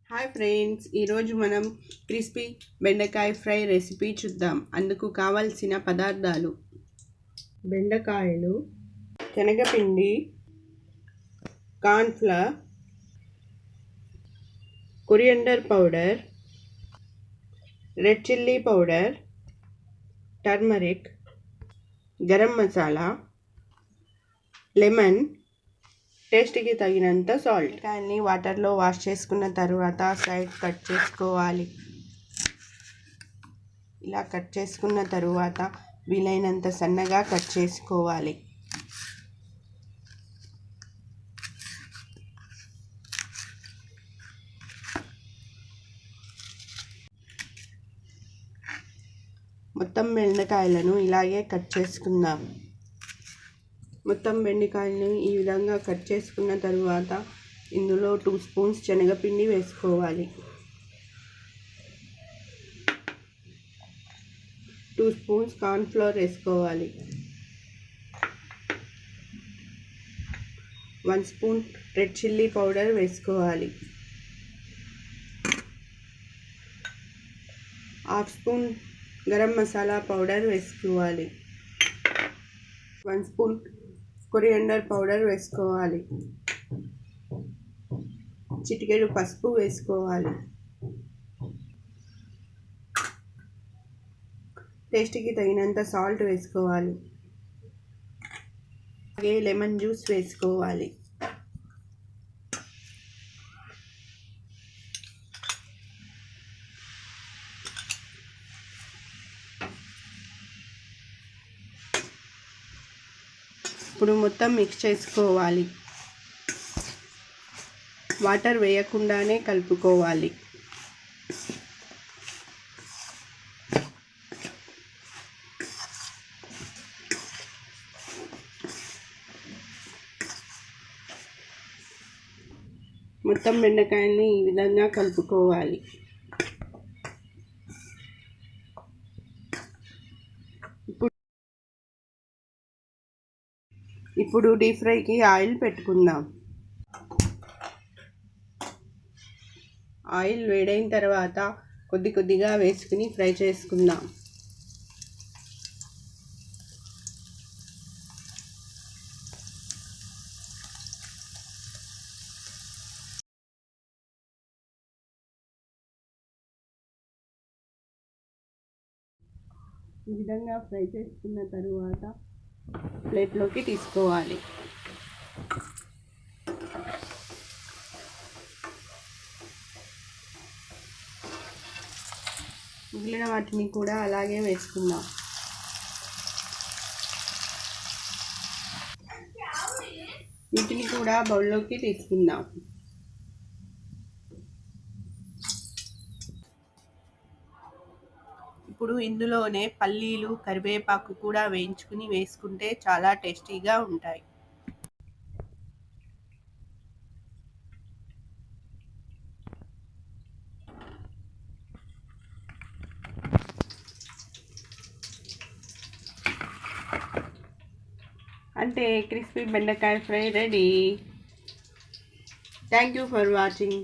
Hi friends, ఈరోజు మనం crispy బెండకాయ ఫ్రై రెసిపీ చూద్దాం. అందుకు కావాల్సిన పదార్థాలు: బెండకాయలు, శనగపిండి, cornflour, coriander powder, red chilli powder, turmeric, garam masala, lemon, టేస్ట్కి తగినంత సాల్ట్. బెండకాయల్ని వాటర్లో వాష్ చేసుకున్న తర్వాత సైడ్ కట్ చేసుకోవాలి. ఇలా కట్ చేసుకున్న తరువాత వీలైనంత సన్నగా కట్ చేసుకోవాలి. మొత్తం బెండకాయలను ఇలాగే కట్ చేసుకుందాం. మొత్తం బెండకాయలను ఈ విధంగా కట్ చేసుకున్న తరువాత ఇందులో 2 స్పూన్స్ శనగపిండి వేసుకోవాలి. 2 స్పూన్స్ కార్న్ఫ్లవర్ వేసుకోవాలి. 1 స్పూన్ రెడ్ చిల్లీ పౌడర్ వేసుకోవాలి. 1/2 స్పూన్ గరం మసాలా పౌడర్ వేసుకోవాలి. 1 స్పూన్ కొరియండర్ పౌడర్ వేసుకోవాలి. చిటికెడు పసుపు వేసుకోవాలి. టేస్ట్కి తగినంత సాల్ట్ వేసుకోవాలి. అలాగే లెమన్ జ్యూస్ వేసుకోవాలి. ఇప్పుడు మొత్తం మిక్స్ చేసుకోవాలి. వాటర్ వేయకుండానే కలుపుకోవాలి. మొత్తం బెండకాయల్ని ఈ విధంగా కలుపుకోవాలి. ఇప్పుడు డీప్ ఫ్రైకి ఆయిల్ పెట్టుకుందాం. ఆయిల్ వేడైన తర్వాత కొద్దిగా వేసుకుని ఫ్రై చేసుకుందాం. ఈ విధంగా ఫ్రై చేసుకున్న తరువాత ప్లేట్లోకి తీసుకోవాలి. మిగిలిన వాటిని కూడా అలాగే వేసుకుందాం. వీటిని కూడా బౌల్లోకి తీసుకుందాం. ఇప్పుడు ఇందులోనే పల్లీలు, కరివేపాకు కూడా వేయించుకుని వేసుకుంటే చాలా టేస్టీగా ఉంటాయి. అంటే క్రిస్పీ బెండకాయ fry ready. Thank you for watching.